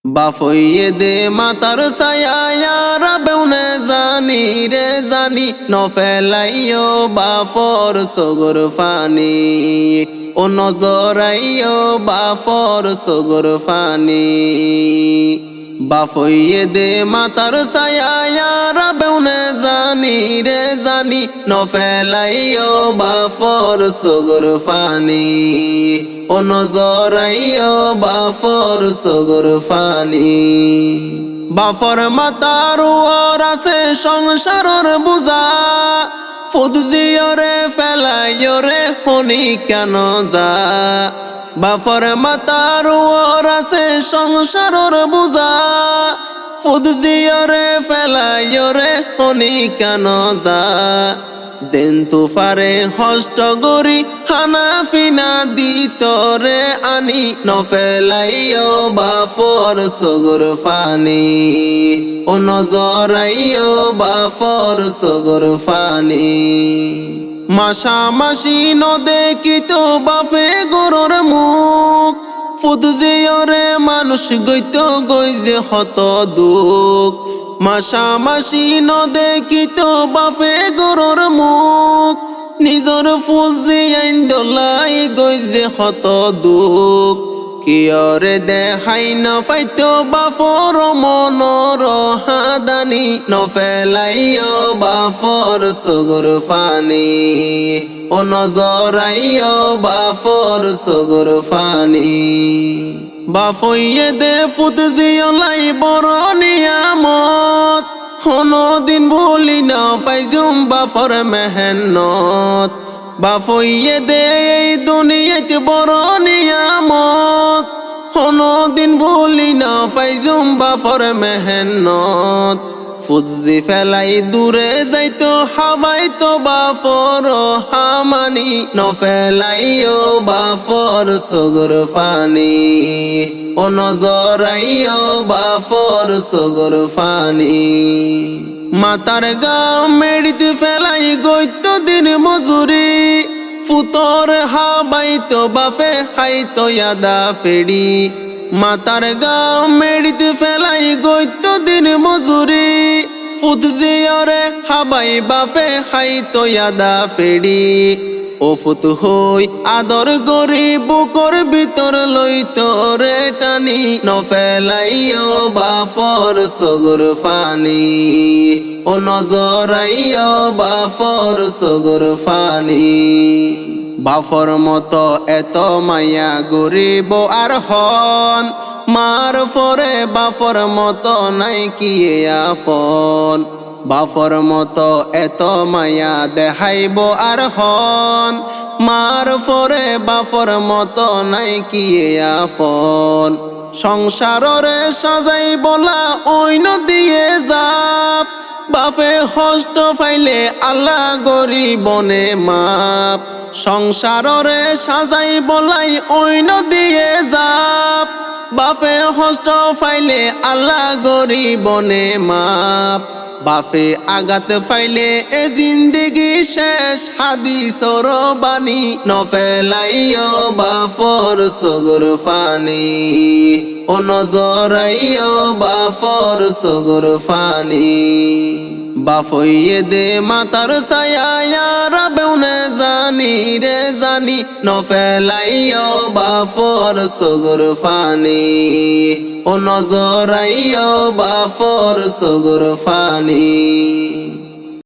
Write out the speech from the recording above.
বাফইয়ে দে মাতার ছায়া রাবেউনে জানি রে জানি নফেলাইও বাফর সগর ফানি ও নজরাইও বাফর সগর ফানি বাফইয়ে দে মাতার ছায়া রাবেউনে জানি রে জানি নফেলাইও বাফর সগর ফানি ও নজরাইও বাফর সগর ফানি বাফর মাতার ওর আছে সংসারর বুঝা ফুদজিয়রে ফেলাইয়রে হনি কেন যা বাফর মাতার ওর আছে সংসারর বুঝা ফুদজিয়রে ফেলাইয়রে হনি কেন যা জেন্তু ফারে হষ্ট গরি খানা ফিনা দিতরে আনি নফেলাইও বাফর সগর ফানি ও নজরাইও বাফর সগর ফানি মাসা মাসি নদেখিত বাফে গরুর মুখ ফুদজিয়রে মানুষ গইত গই যে হত দুঃখ মাসা মাসি নদেখিত বাফে গরুর মুখ নিজর ফুজি আইন দলাই গই যে হত দুঃখ কিয়রে দেখাই নফাইতো বাফর মনর হাদানি নফেলাইও বাফর সগর ফানি ও নজরাইও বাফর সগর ফানি বাফইয়ে দে ফুদজিয়লাই বড় নিয়ামত হনদিন বলি না ফাইজুম বাফর মেহনত বাফইয়ে দে এই দুনিয়াতে বড় নিয়ামত হনদিন বলি না ফাইজুম বাফর মেহনত ফুজি ফেলাই দূরে যাইতো হাবাইতো বাফর হামানি নফেলাইও বাফর সগর ফানি ও নজরাইও বাফর সগর ফানি মাতার গাম মেড়িতে ফেলাই গইত দিন মজুরি ফুতর হাবাইতো বাফে হাইতো ইয়াদা ফেড়ি মাতার গাম মেড়িতে ফেলাই গইত দিন মজুরি ফুদজিয়রে হাবাই বাফে হাইতো ইয়াদা ফেড়ি ও ফুত হই আদর গরি বুকর ভিতর লইতো রে টানি নফেলাইও বাফর সগর ফানি ও নজরাইও বাফর সগর ফানি বাফর মতো এত মায়া গরিব আর হন মার ফরে বাফর মতো নাই কি আফন বাফর মতো এত মায়া দেখাইব আর হন মার ফরে বাফর মতো নাই কি আফন সংসাররে সাজাই বলা অইন দিয়ে যাপ বাফে হষ্ট ফাইলে আল্লাহ গরিবনে মাপ সংসাররে সাজাই বলাই অইন দিয়ে যাপ বাফে হষ্ট ফাইলে আল্লাহ গরিবনে মাপ বাফে আগাত ফাইলে এ জিন্দেগি শেষ হাদিসর বাণী নফেলাইও বাফর সগর ফানি ও নজরাইও বাফর সগর ফানি বাফইয়ে দে মাতার ছায়া রাবেউনে জানি রে জানি নফেলাইও বাফর সগর ফানি ও নজরাইও বাফর সগর ফানি